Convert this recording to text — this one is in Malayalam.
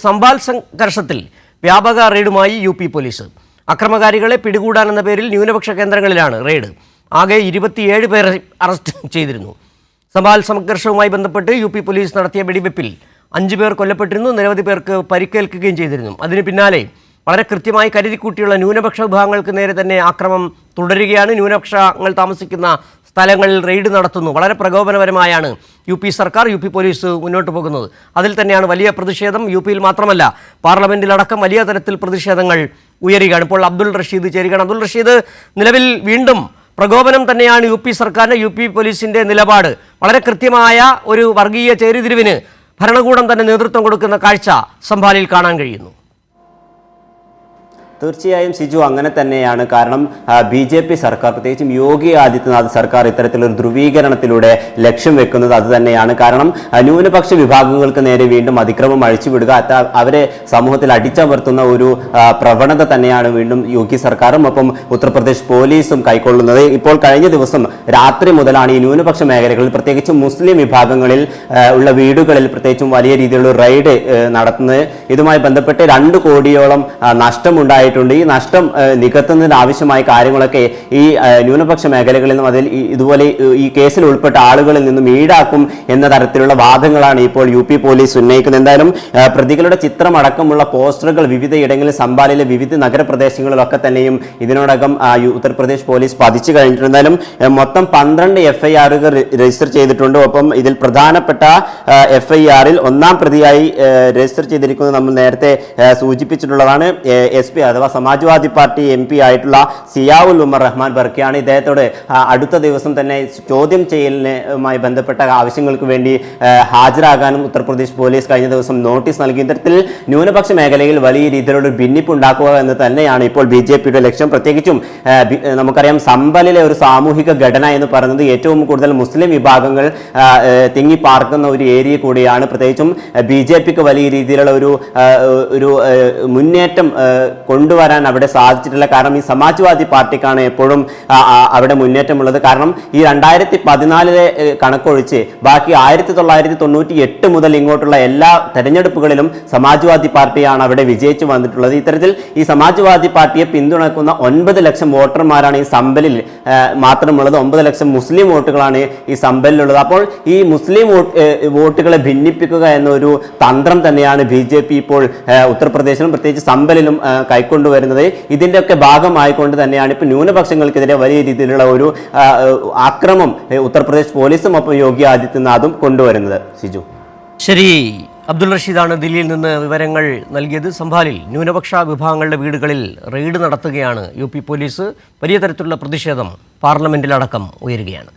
സംഭാൽ സംഘർഷത്തിൽ വ്യാപക റെയ്ഡുമായി യു.പി. പോലീസ്. അക്രമകാരികളെ പിടികൂടാനെന്ന പേരിൽ ന്യൂനപക്ഷ കേന്ദ്രങ്ങളിലാണ് റെയ്ഡ്. ആകെ 27 പേരെ അറസ്റ്റ് ചെയ്തിരുന്നു. സംഭാൽ സംഘർഷവുമായി ബന്ധപ്പെട്ട് യു.പി. പോലീസ് നടത്തിയ വെടിവെപ്പിൽ 5 പേർ കൊല്ലപ്പെട്ടിരുന്നു. നിരവധി പേർക്ക് പരിക്കേൽക്കുകയും ചെയ്തിരുന്നു. അതിന് പിന്നാലെ വളരെ കൃത്യമായി കരുതിക്കൂട്ടിയുള്ള ന്യൂനപക്ഷ വിഭാഗങ്ങൾക്ക് നേരെ തന്നെ ആക്രമണം തുടരുകയാണ്. ന്യൂനപക്ഷങ്ങൾ താമസിക്കുന്ന സ്ഥലങ്ങളിൽ റെയ്ഡ് നടത്തുന്നു. വളരെ പ്രകോപനപരമായാണ് യു.പി. സർക്കാർ, യു.പി. പോലീസ് മുന്നോട്ട് പോകുന്നത്. അതിൽ തന്നെയാണ് വലിയ പ്രതിഷേധം. യു.പിയിൽ മാത്രമല്ല, പാർലമെന്റിലടക്കം വലിയ തരത്തിൽ പ്രതിഷേധങ്ങൾ ഉയരുകയാണ്. ഇപ്പോൾ അബ്ദുൾ റഷീദ് ചേരുകയാണ്. അബ്ദുൾ റഷീദ്, നിലവിൽ വീണ്ടും പ്രകോപനം തന്നെയാണ് യു.പി. സർക്കാരിന്, യു.പി. പോലീസിന്റെ നിലപാട്. വളരെ കൃത്യമായ ഒരു വർഗീയ ചേരിതിരിവിന് ഭരണകൂടം തന്നെ നേതൃത്വം കൊടുക്കുന്ന കാഴ്ച സംഭാലിൽ കാണാൻ കഴിയുന്നു. തീർച്ചയായും സിജു, അങ്ങനെ തന്നെയാണ്. കാരണം BJP സർക്കാർ, പ്രത്യേകിച്ചും യോഗി ആദിത്യനാഥ് സർക്കാർ ഇത്തരത്തിലൊരു ധ്രുവീകരണത്തിലൂടെ ലക്ഷ്യം വെക്കുന്നത് അത് തന്നെയാണ്. കാരണം ന്യൂനപക്ഷ വിഭാഗങ്ങൾക്ക് നേരെ വീണ്ടും അതിക്രമം അഴിച്ചുവിടുക, അവരെ സമൂഹത്തിൽ അടിച്ചമർത്തുന്ന ഒരു പ്രവണത തന്നെയാണ് വീണ്ടും യോഗി സർക്കാരും ഒപ്പം ഉത്തർപ്രദേശ് പോലീസും കൈക്കൊള്ളുന്നത്. ഇപ്പോൾ കഴിഞ്ഞ ദിവസം രാത്രി മുതലാണ് ഈ ന്യൂനപക്ഷ മേഖലകളിൽ, പ്രത്യേകിച്ചും മുസ്ലിം വിഭാഗങ്ങളിൽ ഉള്ള വീടുകളിൽ പ്രത്യേകിച്ചും വലിയ രീതിയിലുള്ള റെയ്ഡ് നടത്തുന്നത്. ഇതുമായി ബന്ധപ്പെട്ട് 2 കോടിയോളം നഷ്ടമുണ്ടായി. ഈ നഷ്ടം നികത്തുന്നതിന് ആവശ്യമായ കാര്യങ്ങളൊക്കെ ഈ ന്യൂനപക്ഷ മേഖലകളിൽ നിന്നും അതിൽ ഇതുപോലെ ഈ കേസിൽ ഉൾപ്പെട്ട ആളുകളിൽ നിന്നും ഈടാക്കും എന്ന തരത്തിലുള്ള വാദങ്ങളാണ് ഇപ്പോൾ യു.പി. പോലീസ് ഉന്നയിക്കുന്നത്. എന്തായാലും പ്രതികളുടെ ചിത്രമടക്കമുള്ള പോസ്റ്ററുകൾ വിവിധയിടങ്ങളിൽ സംഭാലിലെ വിവിധ നഗരപ്രദേശങ്ങളിലൊക്കെ തന്നെയും ഇതിനോടകം ഉത്തർപ്രദേശ് പോലീസ് പതിച്ചു കഴിഞ്ഞിട്ടുണ്ട്. എന്തായാലും മൊത്തം 12 FIR രജിസ്റ്റർ ചെയ്തിട്ടുണ്ട്. ഒപ്പം ഇതിൽ പ്രധാനപ്പെട്ട FIR-ൽ 1-ാം പ്രതിയായി രജിസ്റ്റർ ചെയ്തിരിക്കുന്നത് നമ്മൾ നേരത്തെ സൂചിപ്പിച്ചിട്ടുള്ളതാണ്. SP അഥവാ സമാജ്വാദി പാർട്ടി MP ആയിട്ടുള്ള സിയാവുൽ ഉമർ റഹ്മാൻ ബർക്കിയാണ്. ഇദ്ദേഹത്തോട് അടുത്ത ദിവസം തന്നെ ചോദ്യം ചെയ്യലിനുമായി ബന്ധപ്പെട്ട ആവശ്യങ്ങൾക്ക് വേണ്ടി ഹാജരാകാനും ഉത്തർപ്രദേശ് പോലീസ് കഴിഞ്ഞ ദിവസം നോട്ടീസ് നൽകി. ഇത്തരത്തിൽ ന്യൂനപക്ഷ മേഖലയിൽ വലിയ രീതിയിലുള്ള ഭിന്നിപ്പ് ഉണ്ടാക്കുക എന്ന് തന്നെയാണ് ഇപ്പോൾ BJPയുടെ ലക്ഷ്യം. പ്രത്യേകിച്ചും നമുക്കറിയാം, സംഭലിലെ ഒരു സാമൂഹിക ഘടന എന്ന് പറയുന്നത് ഏറ്റവും കൂടുതൽ മുസ്ലിം വിഭാഗങ്ങൾ തിങ്ങി പാർക്കുന്ന ഒരു ഏരിയ കൂടിയാണ്. പ്രത്യേകിച്ചും BJPക്ക് വലിയ രീതിയിലുള്ള ഒരു മുന്നേറ്റം കൊണ്ടുവരാൻ അവിടെ സാധിച്ചിട്ടില്ല. കാരണം ഈ സമാജ്വാദി പാർട്ടിക്കാണ് എപ്പോഴും അവിടെ മുന്നേറ്റമുള്ളത്. കാരണം ഈ 2014 കണക്കൊഴിച്ച് ബാക്കി 1998 മുതൽ ഇങ്ങോട്ടുള്ള എല്ലാ തെരഞ്ഞെടുപ്പുകളിലും സമാജ്വാദി പാർട്ടിയാണ് അവിടെ വിജയിച്ചു വന്നിട്ടുള്ളത്. ഇത്തരത്തിൽ ഈ സമാജ്വാദി പാർട്ടിയെ പിന്തുണക്കുന്ന 9 ലക്ഷം വോട്ടർമാരാണ് ഈ സംഭലിൽ മാത്രമുള്ളത്. 9 ലക്ഷം മുസ്ലിം വോട്ടുകളാണ് ഈ സംഭലിലുള്ളത്. അപ്പോൾ ഈ മുസ്ലിം വോട്ടുകളെ ഭിന്നിപ്പിക്കുക എന്നൊരു തന്ത്രം തന്നെയാണ് BJP ഇപ്പോൾ ഉത്തർപ്രദേശിലും പ്രത്യേകിച്ച് സംഭലിലും കൈക്കൊണ്ടുവരുന്നത്. ഇതിൻ്റെയൊക്കെ ഭാഗമായിക്കൊണ്ട് തന്നെയാണ് ഇപ്പോൾ ന്യൂനപക്ഷങ്ങൾക്കെതിരെ വലിയ രീതിയിലുള്ള ഒരു ആക്രമം ഉത്തർപ്രദേശ് പോലീസും ഒപ്പം യോഗി ആദിത്യനാഥും കൊണ്ടുവരുന്നത്. സിജു, ശരി. അബ്ദുൾ റഷീദാണ് ദില്ലിയിൽ നിന്ന് വിവരങ്ങൾ നൽകിയത്. സംഭാലിൽ ന്യൂനപക്ഷ വിഭാഗങ്ങളുടെ വീടുകളിൽ റെയ്ഡ് നടത്തുകയാണ് യു.പി. പോലീസ്. വലിയ തരത്തിലുള്ള പ്രതിഷേധം പാർലമെന്റിലടക്കം ഉയരുകയാണ്.